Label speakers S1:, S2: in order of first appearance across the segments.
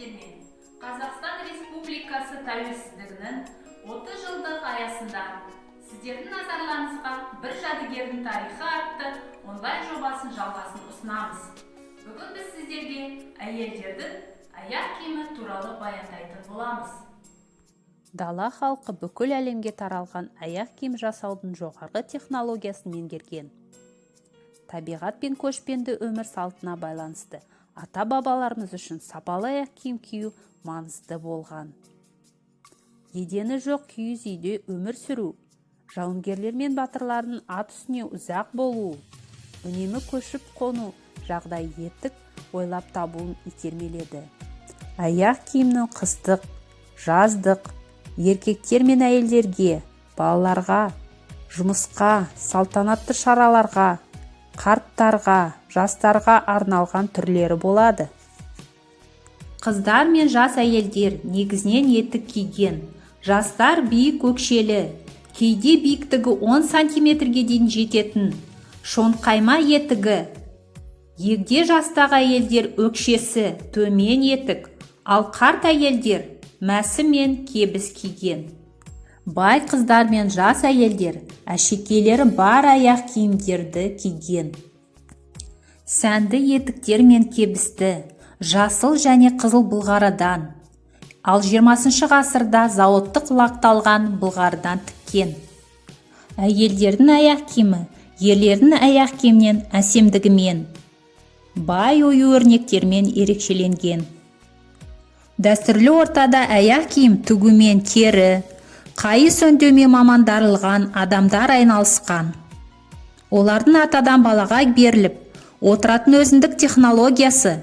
S1: сіздермен Қазақстан Республикасы тәуелсіздігінің 30 жылдық аясында сіздердің назарларыңызға бір жәдігердің тарихы атты онлайн жобасын жалғасын ұсынамыз. Бүгін біз сіздерге әйелдердің аяқ киімі туралы баяндайтын боламыз.
S2: Дала халқы бүкіл әлемге таралған аяқ киім жасаудың жоғарғы технологиясын меңгерген. Табиғат пен көшпенді өмір салтына байланысты ата-бабаларымыз үшін сапалы аяқ киім кию маңызды болған. Едені жоқ киіз үйде өмір сүру, жауынгерлер мен батырлардың ат үстіне ұзақ болуы, үнемі көшіп қону жағдай етік ойлап табуын итермеледі. Аяқ киімнің қыстық, жаздық, еркектер мен әйелдерге, балаларға, жұмысқа, салтанатты шараларға, қарттарға, жастарға арналған түрлері болады. Қыздар мен жас әйелдер негізінен етік киген. Жастар биік өкшелі, кейде биіктігі 10 сантиметрге дейін жететін шоңқайма етігі. Егде жастағы әйелдер өкшесі төмен етік, ал қарт әйелдер мәсі мен кебіс киген. Бай қыздар мен жас әйелдер әшекейлері бар аяқ киімдерді киген. Сәнді етіктер мен кебісті жасыл және қызыл былғарыдан, ал 20 ғасырда зауыттық лақталған былғарыдан тіккен. Әйелдердің аяқ киімі ерлердің аяқ киімнен әсемдігімен, бай ою-өрнектермен ерекшеленген. Дәстүрлі ортада аяқ киім тігумен тері, қайыс өңдеумен мамандарылған адамдар айналысқан. Олардың атадан балаға беріліп, отыратын өзіндік технологиясы,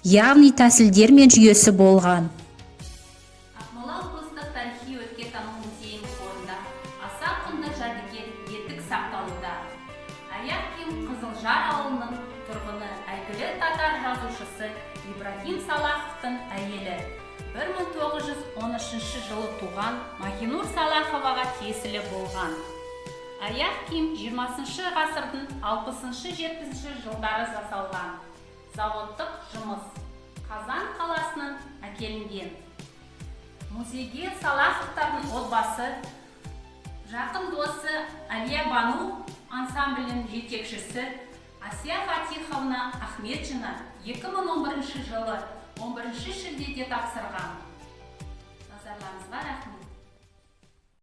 S2: яғни тәсілдер мен жүйесі болған.
S1: Ақмола облыстық тарихи өлкетану музейінің қорында аса құнды жәдігер етік сақталуда. Аяқ киім Қызылжар ауылының тұрғыны әйгілі татар жазушысы Ибрагим Салаховтың әйелі 1913 жылы туған Махинур Салаховаға тиесілі болған. Аяқ киім 20 ғасырдың 60-70 жылдары жасалған. Заводтық жұмыс Қазан қаласынан әкелінген. Музейге Салаховтардың отбасы, жақын досы Әлия Бану ансамблінің жетекшісі Асия Фатиховна Ахметжина 2011 жылы 11 шілдеде тапсырған. Назарларыңызға рахмет.